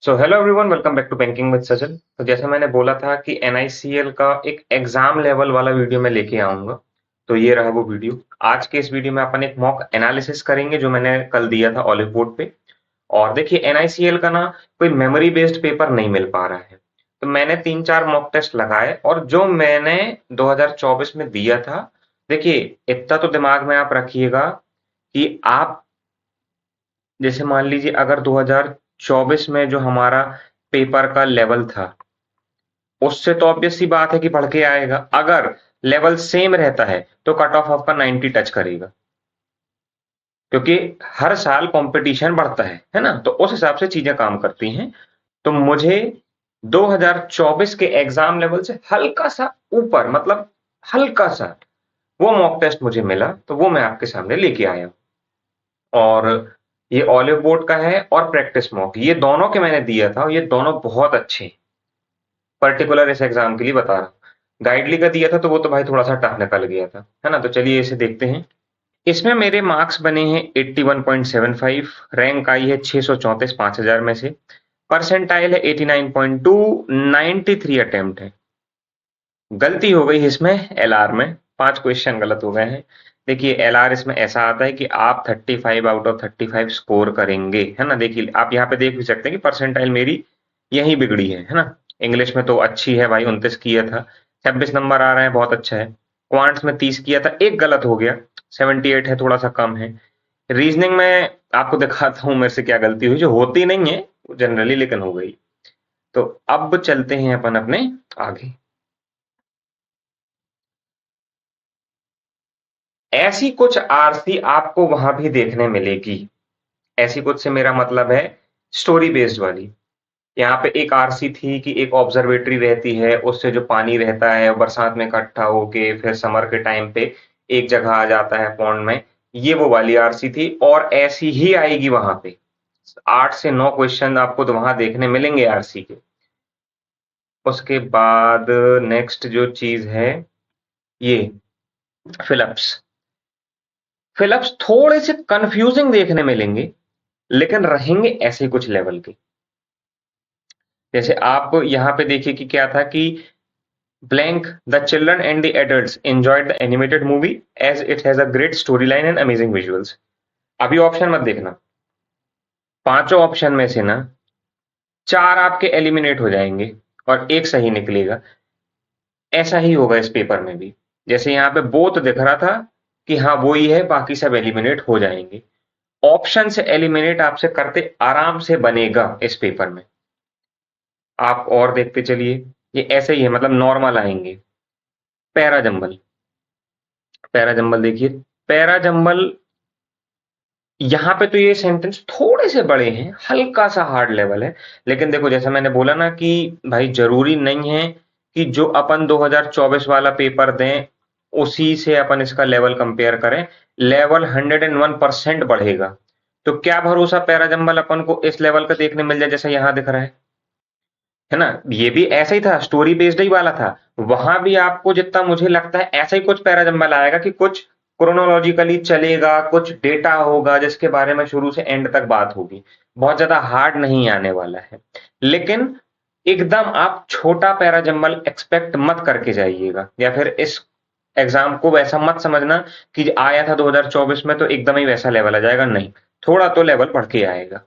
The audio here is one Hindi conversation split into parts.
So hello everyone, welcome back to banking with Sajal. तो जैसे मैंने बोला था कि एनआईसीएल का एक एग्जाम लेवल वाला वीडियो मैं लेके आऊंगा। तो ये रहा वो वीडियो। आज के इस वीडियो में अपन एक मॉक एनालिसिस करेंगे जो मैंने कल दिया था ऑलिव बोर्ड पे। और देखिए, एनआईसीएल का ना कोई मेमोरी बेस्ड पेपर नहीं मिल पा रहा है। तो मैंने 3-4 मॉक टेस्ट लगाए और जो मैंने 2024 में दिया था, देखिए इतना तो दिमाग में आप रखिएगा कि आप जैसे मान लीजिए अगर 2024 में जो हमारा पेपर का लेवल था, उससे तो ऑब्वियस सी बात है कि बढ़ के आएगा। अगर लेवल सेम रहता है तो कट ऑफ आपका 90 टच करेगा, क्योंकि हर साल कंपटीशन बढ़ता है ना। तो उस हिसाब से चीजें काम करती हैं। तो मुझे 2024 के एग्जाम लेवल से हल्का सा ऊपर, मतलब हल्का सा वो मॉक टेस्ट मुझे मिला, तो वो मैं आपके सामने लेके आया हूं। और ये ऑलिव बोर्ड का है और प्रैक्टिस मॉक, ये दोनों के मैंने दिया था और ये दोनों बहुत अच्छे हैं। पर्टिकुलर इस एग्जाम के लिए बता रहा हूँ। गाइडली का दिया था तो वो तो भाई थोड़ा सा टफ निकल गया था, है ना। तो चलिए इसे देखते हैं। इसमें मेरे मार्क्स बने हैं 81.75, रैंक आई है 634 5000 में से, परसेंटाइल है 89.2, 93 अटेम्प्ट है। गलती हो गई इसमें एलआर में, 5 क्वेश्चन गलत हो गए हैं। देखिए एलआर इसमें ऐसा आता है कि आप 35 आउट ऑफ 35 स्कोर करेंगे, है ना। देखिए आप यहाँ पे देख भी सकते हैं कि परसेंटाइल मेरी यही बिगड़ी है ना। इंग्लिश में तो अच्छी है भाई, 29 किया था, 26 नंबर आ रहे हैं, बहुत अच्छा है। क्वांट्स में 30 किया था, एक गलत हो गया, 78 है, थोड़ा सा कम है। रीजनिंग में आपको दिखाता हूँ मेरे से क्या गलती हुई, जो होती नहीं है जनरली, लेकिन हो गई। तो अब चलते हैं अपन अपने आगे। ऐसी कुछ आरसी आपको वहां भी देखने मिलेगी। ऐसी कुछ से मेरा मतलब है स्टोरी बेस्ड वाली। यहाँ पे एक आरसी थी कि एक ऑब्जर्वेटरी रहती है, उससे जो पानी रहता है बरसात में इकट्ठा होके फिर समर के टाइम पे एक जगह आ जाता है पौंड में। ये वो वाली आरसी थी और ऐसी ही आएगी वहां पे। 8 से 9 क्वेश्चन आपको तो वहां देखने मिलेंगे आरसी के। उसके बाद नेक्स्ट जो चीज है, ये फिलिप्स। फिलिप्स थोड़े से कंफ्यूजिंग देखने मिलेंगे, लेकिन रहेंगे ऐसे कुछ लेवल के। जैसे आप यहाँ पे देखिए कि क्या था कि blank the children and the adults enjoyed the animated movie as it has a great story line and amazing visuals. अभी ऑप्शन मत देखना, पांचों ऑप्शन में से ना 4 आपके एलिमिनेट हो जाएंगे और एक सही निकलेगा। ऐसा ही होगा इस पेपर में भी। जैसे यहाँ पे बोथ दिख रहा था कि हाँ वो ही है, बाकी सब एलिमिनेट हो जाएंगे। ऑप्शन से एलिमिनेट आपसे करते आराम से बनेगा इस पेपर में। आप और देखते चलिए, ये ऐसे ही है, मतलब नॉर्मल आएंगे। पैरा जंबल, पैरा जंबल देखिए, पैरा जंबल यहाँ पे तो ये सेंटेंस थोड़े से बड़े हैं, हल्का सा हार्ड लेवल है। लेकिन देखो जैसा मैंने बोला ना कि भाई जरूरी नहीं है कि जो अपन 2024 वाला पेपर दें उसी से अपन इसका लेवल कंपेयर करें। लेवल 101% बढ़ेगा। तो क्या भरोसा पैरा जंबल अपन को इस लेवल का देखने मिल जाए जैसा यहाँ दिख रहा है ना। ये भी ऐसा ही था, स्टोरी बेस्ड ही वाला था। वहां भी आपको जितना मुझे लगता है ऐसा ही कुछ पैराजंबल आएगा कि कुछ क्रोनोलॉजिकली चलेगा, कुछ डेटा होगा जिसके बारे में शुरू से एंड तक बात होगी। बहुत ज्यादा हार्ड नहीं आने वाला है। लेकिन एकदम आप छोटा पैराजंबल एक्सपेक्ट मत करके जाइएगा, या फिर इस एग्जाम को वैसा मत समझना कि आया था 2024 में तो एकदम ही वैसा लेवल आ जाएगा, नहीं। थोड़ा तो लेवल बढ़ के आएगा।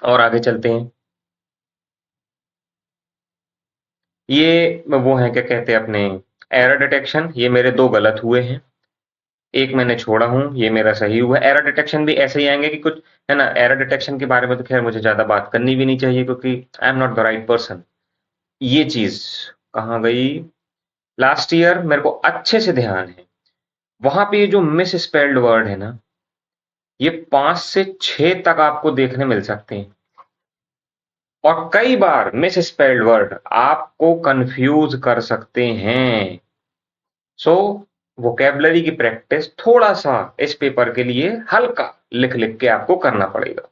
और आगे चलते हैं। ये वो है, क्या कहते हैं अपने, एरर डिटेक्शन। ये मेरे 2 गलत हुए हैं, एक मैंने छोड़ा हूं, ये मेरा सही हुआ है। एरर डिटेक्शन भी ऐसे ही आएंगे कि कुछ, है ना। एरर डिटेक्शन के बारे में तो खैर मुझे ज्यादा बात करनी भी नहीं चाहिए, क्योंकि I am not the right person. ये चीज कहाँ गई, लास्ट ईयर मेरे को अच्छे से ध्यान है, वहां पे ये जो मिस स्पेल्ड वर्ड है ना, ये 5 से 6 तक आपको देखने मिल सकते हैं। और कई बार मिस स्पेल्ड वर्ड आपको कंफ्यूज कर सकते हैं। सो वोकेबलरी की प्रैक्टिस थोड़ा सा इस पेपर के लिए हल्का लिख लिख के आपको करना पड़ेगा।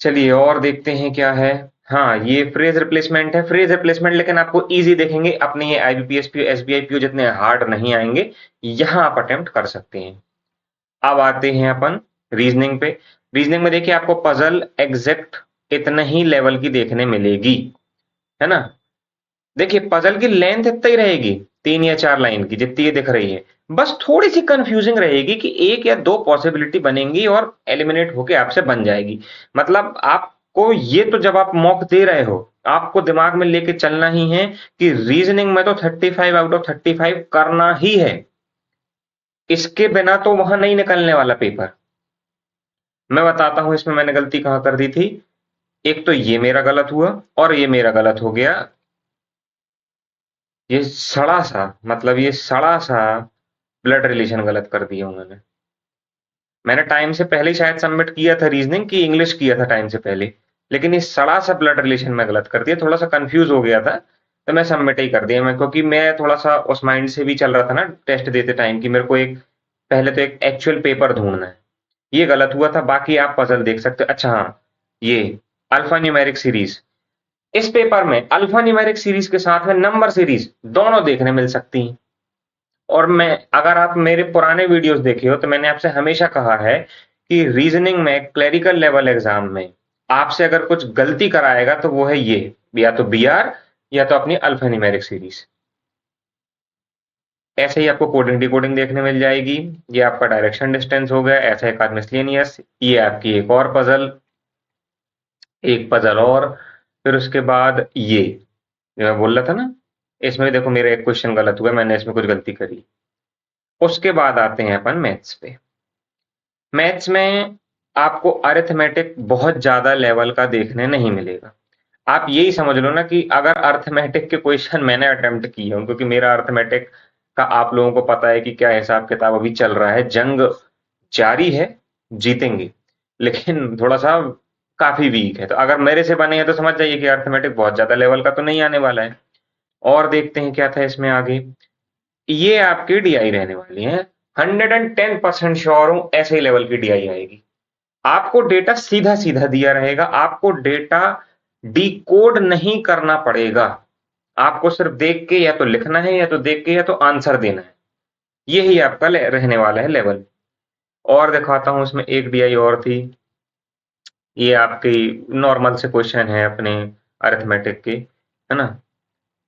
चलिए और देखते हैं क्या है। हाँ, ये फ्रेज रिप्लेसमेंट है। फ्रेज रिप्लेसमेंट लेकिन आपको इजी देखेंगे, अपने ये आईबीपीएस पीओ एसबीआई पीओ जितने हार्ड नहीं आएंगे। यहां आप अटेम्प्ट कर सकते हैं। अब आते हैं अपन रीजनिंग पे। रीजनिंग में देखिए आपको पजल, एग्जैक्ट इतना ही लेवल की देखने मिलेगी, है ना। देखिए पजल की लेंथ इतना ही रहेगी, 3 या 4 लाइन की जितनी ये दिख रही है। बस थोड़ी सी कंफ्यूजिंग रहेगी कि एक या दो पॉसिबिलिटी बनेंगी और एलिमिनेट होके आपसे बन जाएगी। मतलब आपको ये तो जब आप मॉक दे रहे हो, आपको दिमाग में लेके चलना ही है कि रीजनिंग में तो 35 आउट ऑफ 35 करना ही है, इसके बिना तो वहां नहीं निकलने वाला पेपर। मैं बताता हूं इसमें मैंने गलती कहां कर दी थी। एक तो ये मेरा गलत हुआ और ये मेरा गलत हो गया। ये सड़ा सा, मतलब ये सड़ा सा ब्लड रिलेशन गलत कर दिया उन्होंने। मैंने टाइम से पहले ही शायद सबमिट किया था रीजनिंग की इंग्लिश किया था टाइम से पहले, लेकिन ये सड़ा सा ब्लड रिलेशन में गलत कर दिया, थोड़ा सा कंफ्यूज हो गया था तो मैं सबमिट ही कर दिया। मैं क्योंकि मैं थोड़ा सा उस माइंड से भी चल रहा था ना टेस्ट देते टाइम की मेरे को एक पहले तो एक एक्चुअल पेपर ढूंढना है। ये गलत हुआ था, बाकी आप पजल देख सकते हो। अच्छा हाँ, ये अल्फा न्यूमेरिक सीरीज, इस पेपर में अल्फा न्यूमेरिक सीरीज के साथ में नंबर सीरीज दोनों देखने मिल सकती हैं। और मैं, अगर आप मेरे पुराने वीडियोस देखे हो तो मैंने आपसे हमेशा कहा है कि रीजनिंग में क्लरिकल लेवल एग्जाम में आपसे अगर कुछ गलती कराएगा तो वो है ये, या तो बीआर या तो अपनी अल्फा न्यूमेरिक सीरीज। ऐसे ही आपको कोडिंग डिकोडिंग देखने मिल जाएगी। ये आपका डायरेक्शन डिस्टेंस हो गया, ऐसा एक आध मिसलेनियस, ये आपकी एक और पजल, एक पजल और, फिर उसके बाद ये जो मैं बोल रहा था ना, इसमें देखो मेरा एक क्वेश्चन गलत हुआ, मैंने इसमें कुछ गलती करी। उसके बाद आते हैं अपन मैथ्स पे। मैथ्स में आपको अरिथमेटिक बहुत ज्यादा लेवल का देखने नहीं मिलेगा। आप यही समझ लो ना कि अगर अरिथमेटिक के क्वेश्चन मैंने अटेम्प्ट किए हों, क्योंकि मेरा अरिथमेटिक का आप लोगों को पता है कि क्या हिसाब किताब अभी चल रहा है, जंग जारी है, जीतेंगे, लेकिन थोड़ा सा काफी वीक है। तो अगर मेरे से बने हैं तो समझ जाइए कि अरिथमेटिक बहुत ज्यादा लेवल का तो नहीं आने वाला है। और देखते हैं क्या था इसमें आगे। ये आपकी डीआई रहने वाली है, 110% श्योर हूं ऐसे ही लेवल की डीआई आएगी। आपको डेटा सीधा सीधा दिया रहेगा, आपको डेटा डिकोड नहीं करना पड़ेगा, आपको सिर्फ देख के या तो लिखना है या तो देख के या तो आंसर देना है। यही आपका रहने वाला है लेवल। और दिखाता हूं इसमें एक डीआई और थी, ये आपकी नॉर्मल से क्वेश्चन है अपने अरिथमेटिक के, है ना।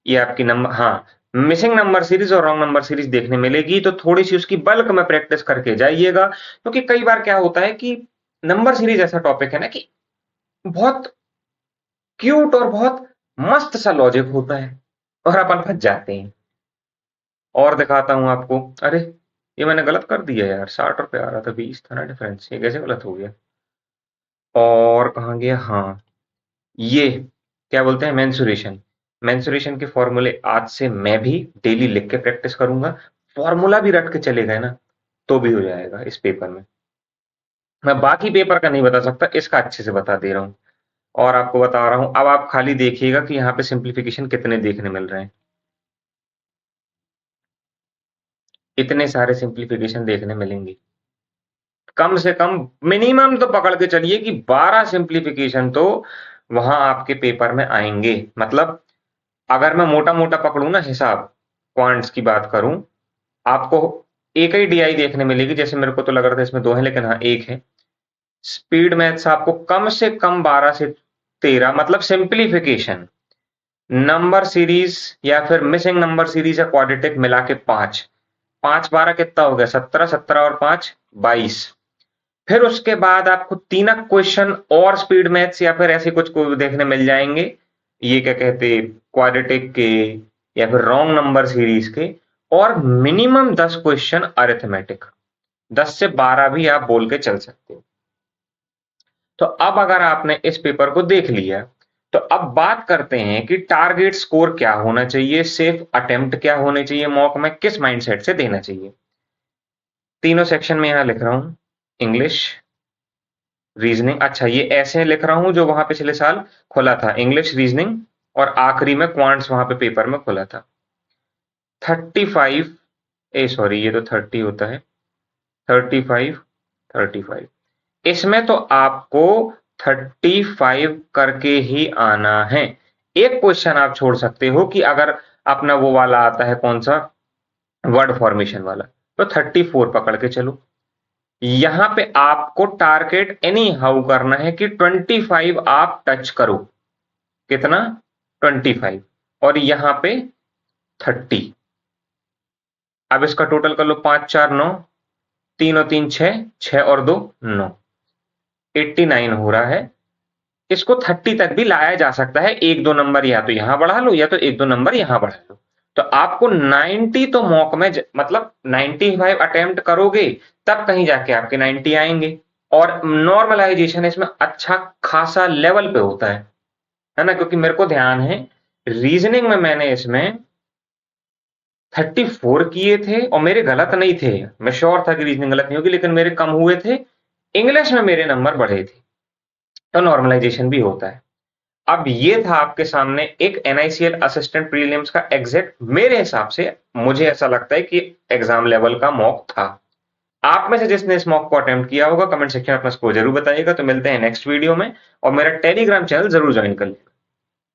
ये आपकी नंबर, हाँ, मिसिंग नंबर सीरीज और रॉन्ग नंबर सीरीज देखने मिलेगी, तो थोड़ी सी उसकी बल्क में प्रैक्टिस करके जाइएगा, क्योंकि कई बार क्या होता है कि नंबर सीरीज ऐसा टॉपिक है ना कि बहुत क्यूट और बहुत मस्त सा लॉजिक होता है और अपन फंस जाते हैं। और दिखाता हूं आपको, अरे ये मैंने गलत कर दिया यार, 60 रुपये आ रहा था, 20 था ना डिफरेंस, ये कैसे गलत हो गया। और कहाँ गया, हाँ, ये क्या बोलते हैं, मेंसुरेशन। मेंसुरेशन के फॉर्मूले आज से मैं भी डेली लिख के प्रैक्टिस करूंगा, फॉर्मूला भी रट के चले गए ना तो भी हो जाएगा इस पेपर में। मैं बाकी पेपर का नहीं बता सकता, इसका अच्छे से बता दे रहा हूं। और आपको बता रहा हूं, अब आप खाली देखिएगा कि यहाँ पे सिंप्लीफिकेशन कितने देखने मिल रहे हैं। इतने सारे सिंप्लीफिकेशन देखने मिलेंगे, कम से कम मिनिमम तो पकड़ के चलिए कि 12 सिंप्लीफिकेशन तो वहां आपके पेपर में आएंगे। मतलब अगर मैं मोटा मोटा पकड़ूं ना हिसाब, क्वांट्स की बात करूं, आपको एक ही डीआई देखने मिलेगी, जैसे मेरे को तो लग रहा था इसमें दो है लेकिन हाँ एक है। स्पीड मैथ्स आपको कम से कम 12 से 13, मतलब सिंप्लीफिकेशन, नंबर सीरीज या फिर मिसिंग नंबर सीरीज या क्वाड्रेटिक मिला के 5, 5 12 कितना हो गया, 17, 17 और 5 22। फिर उसके बाद आपको 3 क्वेश्चन और स्पीड मैथ्स या फिर ऐसे कुछ को देखने मिल जाएंगे, ये क्या कहते, क्वाड्रेटिक के या फिर रॉन्ग नंबर सीरीज के, और मिनिमम 10 क्वेश्चन अरिथमेटिक, 10 से 12 भी आप बोल के चल सकते हो। तो अब अगर आपने इस पेपर को देख लिया, तो अब बात करते हैं कि टारगेट स्कोर क्या होना चाहिए, सेफ अटेम्प्ट क्या होने चाहिए, मॉक में किस माइंडसेट से देना चाहिए। तीनों सेक्शन में यहां लिख रहा हूं, इंग्लिश, रीजनिंग, अच्छा ये ऐसे लिख रहा हूं जो वहां पिछले साल खुला था, इंग्लिश, रीजनिंग, और आखिरी में क्वांट्स वहां पे पेपर में खुला था। 35, ए सॉरी ये तो 30 होता है, 35, 35, इसमें तो आपको 35 करके ही आना है। एक क्वेश्चन आप छोड़ सकते हो कि अगर अपना वो वाला आता है, कौन सा, वर्ड फॉर्मेशन वाला, तो 34 पकड़ के चलो। यहां पे आपको टारगेट एनी हाउ करना है कि 25 आप टच करो। कितना? 25। और यहां पे 30। अब इसका टोटल कर लो, 5 4 9, 3 और 3 6, 6 और 2 9, 89 हो रहा है। इसको 30 तक भी लाया जा सकता है, एक दो नंबर या तो यहां बढ़ा लो या तो एक दो नंबर यहां बढ़ा लो। तो आपको 90 तो मॉक में मतलब 95 अटेम्प्ट करोगे तब कहीं जाके आपके 90 आएंगे। और नॉर्मलाइजेशन इसमें अच्छा खासा लेवल पे होता है ना, क्योंकि मेरे को ध्यान है रीजनिंग में मैंने इसमें 34 किए थे और मेरे गलत नहीं थे, मैं श्योर था कि रीजनिंग गलत नहीं होगी, लेकिन मेरे कम हुए थे। इंग्लिश में मेरे नंबर बढ़े थे, तो नॉर्मलाइजेशन भी होता है। अब ये था आपके सामने एक एनआईसीएल असिस्टेंट प्रीलिम्स का एग्जैक्ट, मेरे हिसाब से मुझे ऐसा लगता है कि एग्जाम लेवल का मॉक था। आप में से जिसने इस मॉक को अटेम्प्ट किया होगा कमेंट सेक्शन में अपना स्कोर जरूर बताइएगा। तो मिलते हैं नेक्स्ट वीडियो में, और मेरा टेलीग्राम चैनल जरूर ज्वाइन कर लें।